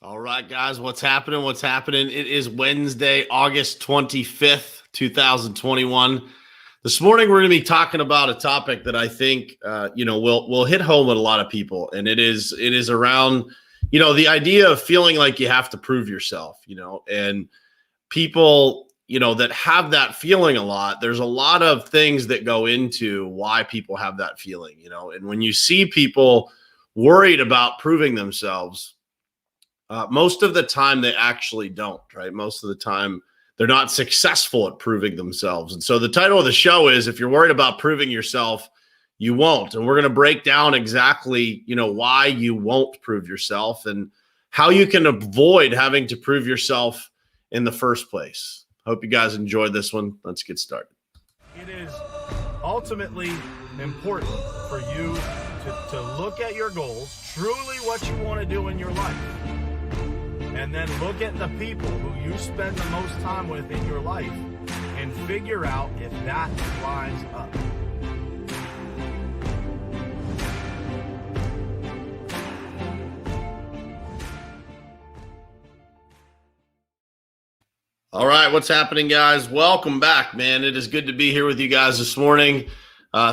All right, guys, what's happening? What's happening? It is Wednesday, August 25th, 2021. This morning, we're going to be talking about a topic that I think, will hit home with a lot of people. And it is around, the idea of feeling like you have to prove yourself, and people, that have that feeling a lot. There's a lot of things that go into why people have that feeling, and when you see people worried about proving themselves, most of the time they actually don't, right? Most of the time they're not successful at proving themselves. And so the title of the show is, if you're worried about proving yourself, you won't. And we're going to break down exactly, why you won't prove yourself and how you can avoid having to prove yourself in the first place. Hope you guys enjoyed this one. Let's get started. It is ultimately important for you to look at your goals, truly what you want to do in your life. And then look at the people who you spend the most time with in your life and figure out if that lines up. All right, what's happening, guys? Welcome back, man. It is good to be here with you guys this morning.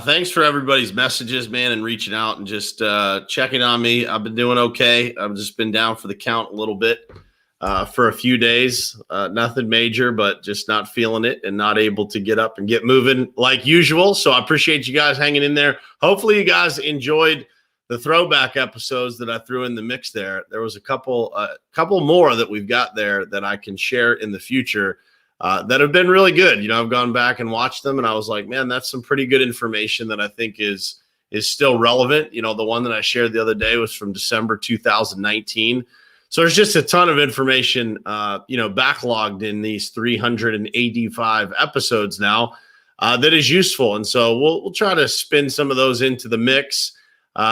Thanks for everybody's messages, man, and reaching out and just checking on me. I've been doing okay. I've just been down for the count a little bit for a few days. Nothing major, but just not feeling it and not able to get up and get moving like usual. So I appreciate you guys hanging in there. Hopefully you guys enjoyed the throwback episodes that I threw in the mix there. There was a couple more that we've got there that I can share in the future that have been really good. I've gone back and watched them and I was like, man, that's some pretty good information that I think is still relevant. The one that I shared the other day was from December 2019. So there's just a ton of information, backlogged in these 385 episodes now that is useful. And so we'll try to spin some of those into the mix.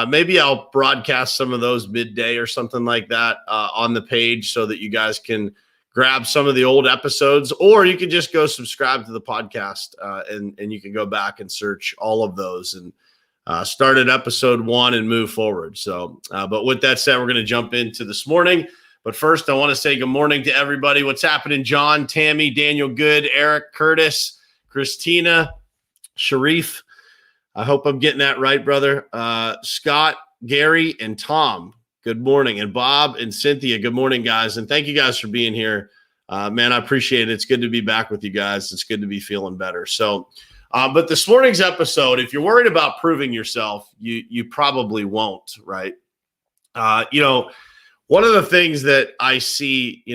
Maybe I'll broadcast some of those midday or something like that on the page so that you guys can grab some of the old episodes, or you can just go subscribe to the podcast and you can go back and search all of those and start at episode 1 and move forward. So, but with that said, we're going to jump into this morning. But first, I want to say good morning to everybody. What's happening? John, Tammy, Daniel Good, Eric, Curtis, Christina, Sharif. I hope I'm getting that right, brother. Scott, Gary, and Tom, good morning. And Bob and Cynthia, good morning, guys. And thank you guys for being here. Man, I appreciate it. It's good to be back with you guys. It's good to be feeling better. So, but this morning's episode, if you're worried about proving yourself, you probably won't, right? One of the things that I see,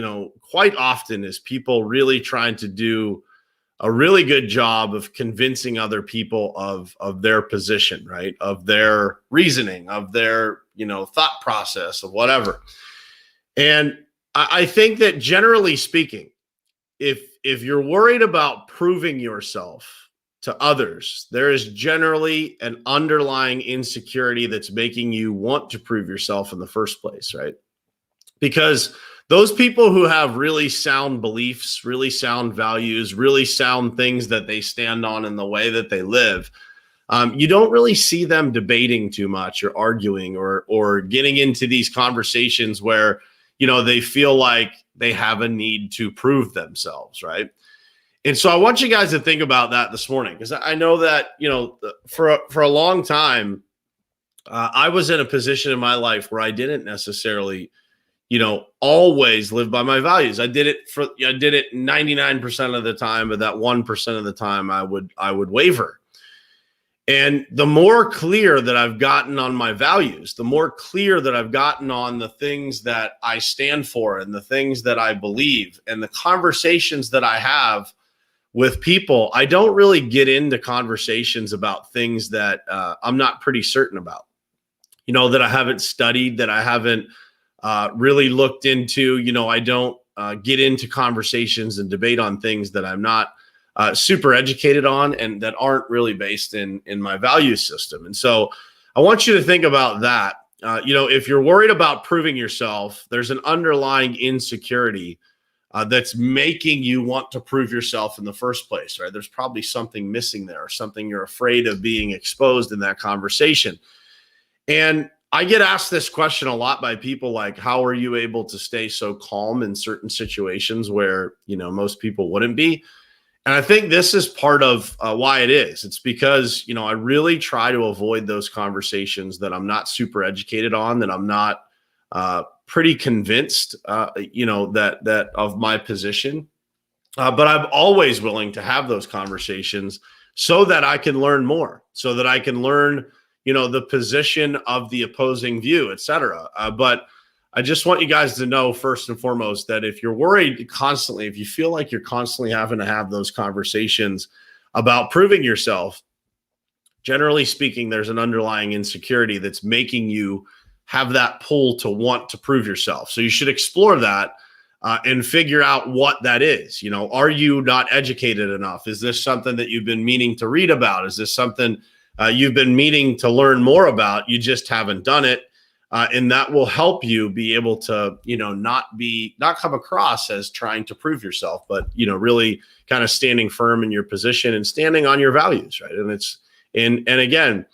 quite often is people really trying to do a really good job of convincing other people of their position, right? Of their reasoning, of their, thought process, of whatever. And I think that generally speaking, if you're worried about proving yourself to others, there is generally an underlying insecurity that's making you want to prove yourself in the first place, right? Because those people who have really sound beliefs, really sound values, really sound things that they stand on in the way that they live, you don't really see them debating too much or arguing or getting into these conversations where, they feel like they have a need to prove themselves, right? And so I want you guys to think about that this morning, because I know that, for a long time, I was in a position in my life where I didn't necessarily always live by my values. I did it 99% of the time, but that 1% of the time I would waver. And the more clear that I've gotten on my values, the more clear that I've gotten on the things that I stand for and the things that I believe and the conversations that I have with people, I don't really get into conversations about things that I'm not pretty certain about, that I haven't studied, that I haven't really looked into. I don't get into conversations and debate on things that I'm not super educated on and that aren't really based in my value system. And so I want you to think about that. If you're worried about proving yourself, there's an underlying insecurity that's making you want to prove yourself in the first place, right? There's probably something missing there or something you're afraid of being exposed in that conversation. And I get asked this question a lot by people, like, how are you able to stay so calm in certain situations where, most people wouldn't be? And I think this is part of why it is. It's because, I really try to avoid those conversations that I'm not super educated on, that I'm not pretty convinced, that of my position. But I'm always willing to have those conversations so that I can learn more, so that I can learn, the position of the opposing view, et cetera. But I just want you guys to know, first and foremost, that if you're worried constantly, if you feel like you're constantly having to have those conversations about proving yourself, generally speaking, there's an underlying insecurity that's making you have that pull to want to prove yourself. So you should explore that and figure out what that is. Are you not educated enough? Is this something that you've been meaning to read about? Is this something you've been meaning to learn more about? You just haven't done it. And that will help you be able to, not come across as trying to prove yourself, but, really kind of standing firm in your position and standing on your values. Right. And again,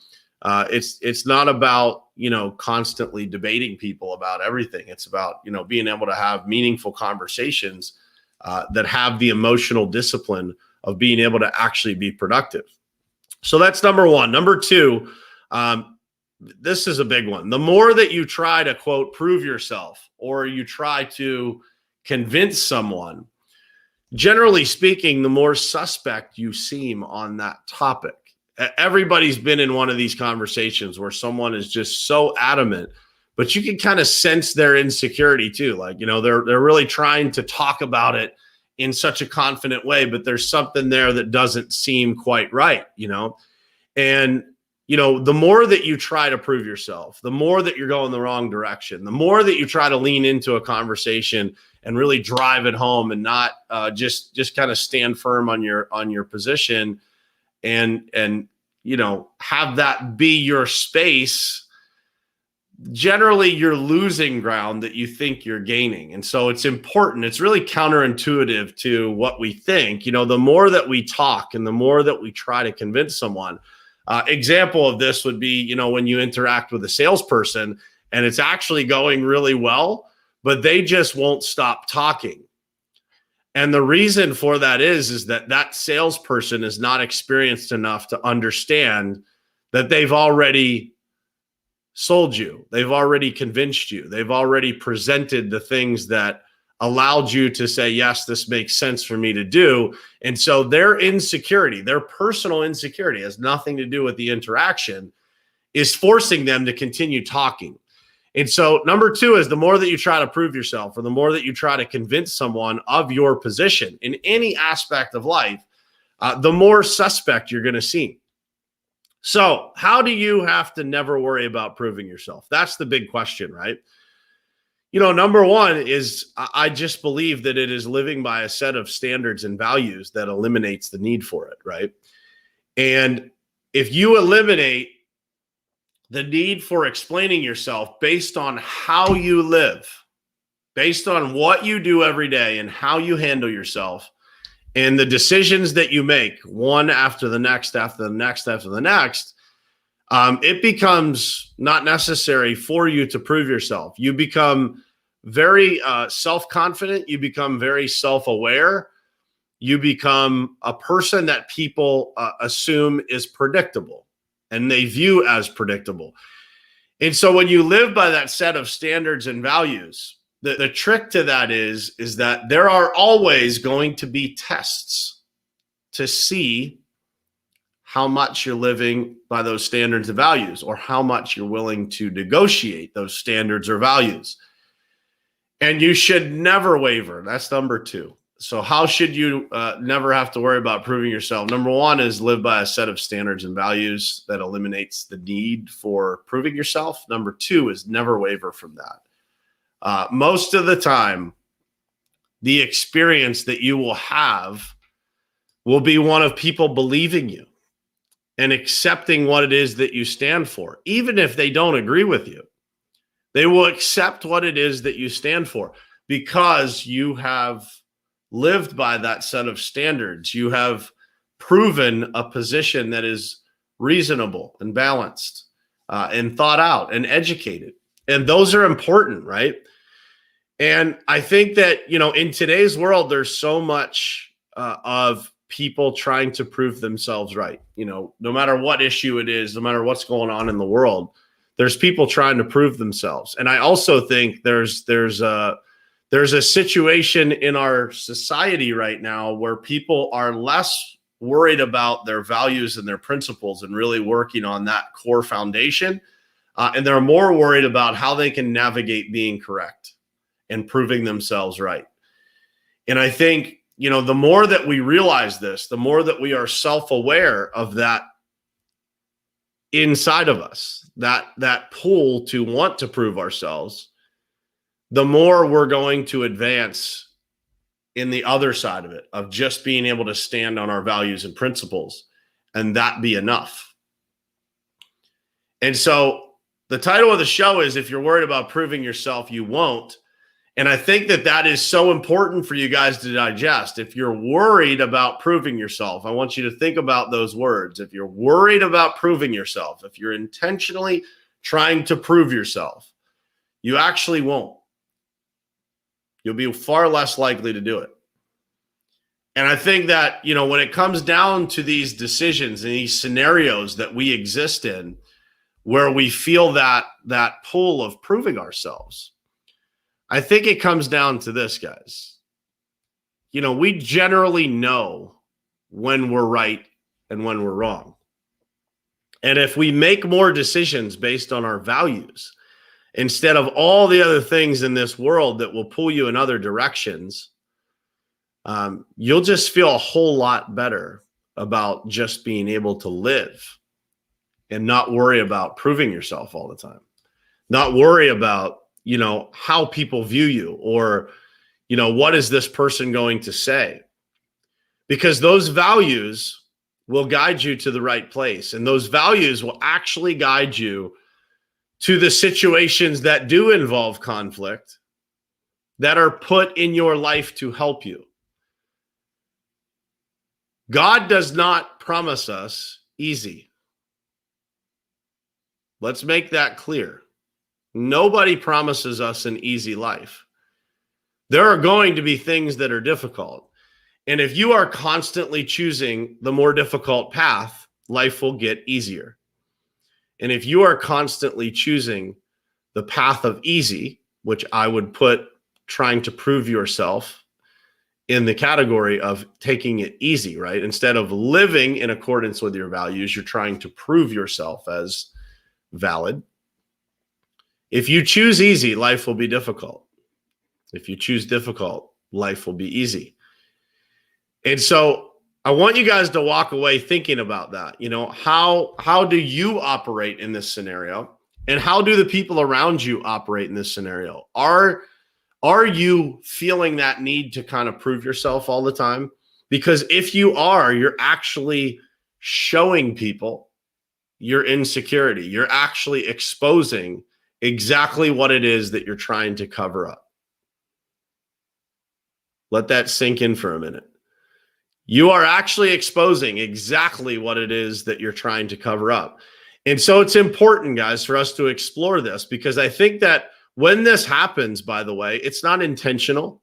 it's not about, constantly debating people about everything. It's about, being able to have meaningful conversations that have the emotional discipline of being able to actually be productive. So that's number one. Number two, this is a big one. The more that you try to, quote, prove yourself, or you try to convince someone, generally speaking, the more suspect you seem on that topic. Everybody's been in one of these conversations where someone is just so adamant, but you can kind of sense their insecurity too. Like, they're really trying to talk about it in such a confident way, but there's something there that doesn't seem quite right, and the more that you try to prove yourself, the more that you're going the wrong direction, the more that you try to lean into a conversation and really drive it home and not just kind of stand firm on your position and have that be your space. Generally, you're losing ground that you think you're gaining. And so it's important. It's really counterintuitive to what we think. The more that we talk and the more that we try to convince someone. Example of this would be, when you interact with a salesperson and it's actually going really well, but they just won't stop talking. And the reason for that is that salesperson is not experienced enough to understand that they've already sold you. They've already convinced you. They've already presented the things that allowed you to say, yes, this makes sense for me to do. And so their insecurity, their personal insecurity, has nothing to do with the interaction, is forcing them to continue talking. And so number two is, the more that you try to prove yourself, or the more that you try to convince someone of your position in any aspect of life, the more suspect you're going to seem. So how do you have to never worry about proving yourself? That's the big question, right? Number one is, I just believe that it is living by a set of standards and values that eliminates the need for it, right? And if you eliminate the need for explaining yourself based on how you live, based on what you do every day and how you handle yourself and the decisions that you make, one after the next, after the next, after the next, it becomes not necessary for you to prove yourself. You become very self-confident. You become very self-aware. You become a person that people assume is predictable and they view as predictable. And so when you live by that set of standards and values, the trick to that is that there are always going to be tests to see how much you're living by those standards and values, or how much you're willing to negotiate those standards or values. And you should never waver. That's number two. So how should you never have to worry about proving yourself? Number one is live by a set of standards and values that eliminates the need for proving yourself. Number two is never waver from that. Most of the time, the experience that you will have will be one of people believing you and accepting what it is that you stand for, even if they don't agree with you. They will accept what it is that you stand for because you have lived by that set of standards. You have proven a position that is reasonable and balanced. and thought out and educated. And those are important, right? And I think that, in today's world, there's so much of people trying to prove themselves right. No matter what issue it is, no matter what's going on in the world, there's people trying to prove themselves. And I also think there's a situation in our society right now where people are less worried about their values and their principles and really working on that core foundation. And they're more worried about how they can navigate being correct and proving themselves right. And I think, the more that we realize this, the more that we are self-aware of that inside of us, that pull to want to prove ourselves, the more we're going to advance in the other side of it, of just being able to stand on our values and principles and that be enough. And so the title of the show is, if you're worried about proving yourself, you won't. And I think that is so important for you guys to digest. If you're worried about proving yourself, I want you to think about those words. If you're worried about proving yourself, if you're intentionally trying to prove yourself, you actually won't. You'll be far less likely to do it. And I think that, when it comes down to these decisions and these scenarios that we exist in, where we feel that pull of proving ourselves, I think it comes down to this, guys. We generally know when we're right and when we're wrong. And if we make more decisions based on our values, instead of all the other things in this world that will pull you in other directions, you'll just feel a whole lot better about just being able to live and not worry about proving yourself all the time. Not worry about, how people view you, or, what is this person going to say? Because those values will guide you to the right place. And those values will actually guide you to the situations that do involve conflict, that are put in your life to help you. God does not promise us easy. Let's make that clear. Nobody promises us an easy life. There are going to be things that are difficult. And if you are constantly choosing the more difficult path, life will get easier. And if you are constantly choosing the path of easy, which I would put trying to prove yourself in the category of taking it easy, right? Instead of living in accordance with your values, you're trying to prove yourself as valid. If you choose easy, life will be difficult. If you choose difficult, life will be easy. And so I want you guys to walk away thinking about that. How do you operate in this scenario? And how do the people around you operate in this scenario? Are you feeling that need to kind of prove yourself all the time? Because if you are, you're actually showing people your insecurity. You're actually exposing exactly what it is that you're trying to cover up. Let that sink in for a minute. You are actually exposing exactly what it is that you're trying to cover up. And so it's important, guys, for us to explore this, because I think that when this happens, by the way, it's not intentional.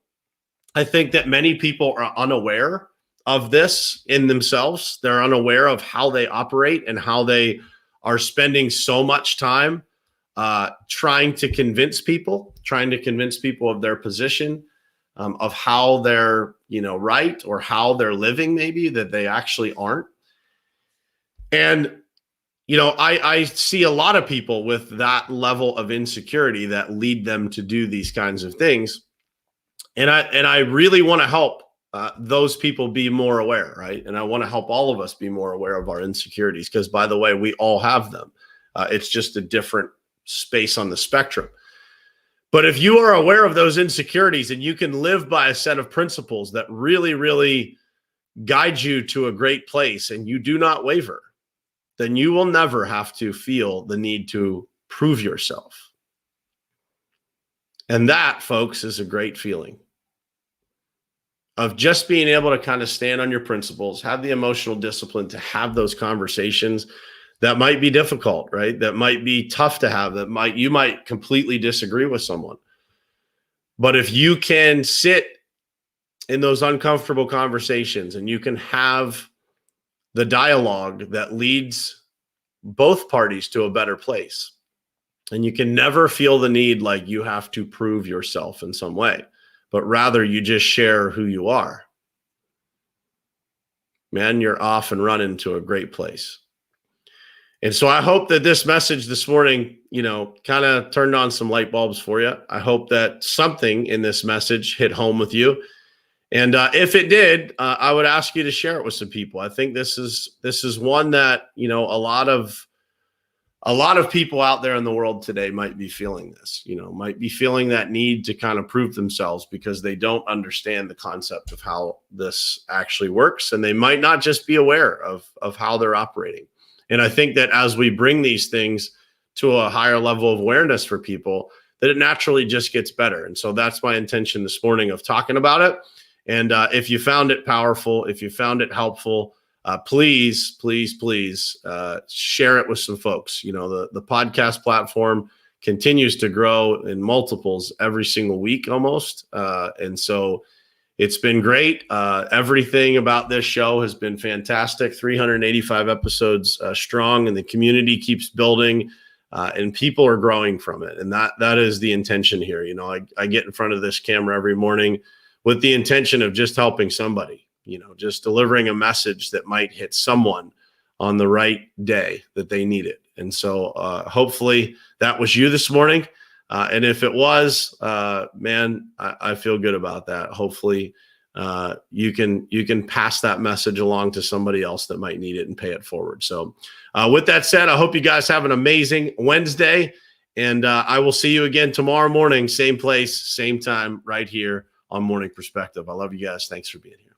I think that many people are unaware of this in themselves. They're unaware of how they operate and how they are spending so much time trying to convince people of their position, of how they're, right, or how they're living, maybe that they actually aren't. And, I see a lot of people with that level of insecurity that lead them to do these kinds of things. And I really want to help those people be more aware, right? And I want to help all of us be more aware of our insecurities, because, by the way, we all have them. It's just a different space on the spectrum. But if you are aware of those insecurities and you can live by a set of principles that really, really guide you to a great place, and you do not waver, then you will never have to feel the need to prove yourself. And that, folks, is a great feeling of just being able to kind of stand on your principles, have the emotional discipline to have those conversations that might be difficult, right? That might be tough to have, you might completely disagree with someone. But if you can sit in those uncomfortable conversations and you can have the dialogue that leads both parties to a better place, and you can never feel the need like you have to prove yourself in some way, but rather you just share who you are, man, you're off and running to a great place. And so I hope that this message this morning, kind of turned on some light bulbs for you. I hope that something in this message hit home with you. And if it did, I would ask you to share it with some people. I think this is one that, a lot of people out there in the world today might be feeling this, might be feeling that need to kind of prove themselves because they don't understand the concept of how this actually works. And they might not just be aware of how they're operating. And I think that as we bring these things to a higher level of awareness for people, that it naturally just gets better. And so that's my intention this morning of talking about it. And if you found it powerful, if you found it helpful, please share it with some folks. The podcast platform continues to grow in multiples every single week almost. And so it's been great. Everything about this show has been fantastic. 385 episodes strong, and the community keeps building, and people are growing from it. And that is the intention here. I get in front of this camera every morning with the intention of just helping somebody, just delivering a message that might hit someone on the right day that they need it. And so hopefully that was you this morning. And if it was, man, I feel good about that. Hopefully you can pass that message along to somebody else that might need it and pay it forward. So with that said, I hope you guys have an amazing Wednesday, and I will see you again tomorrow morning, same place, same time, right here on Morning Perspective. I love you guys. Thanks for being here.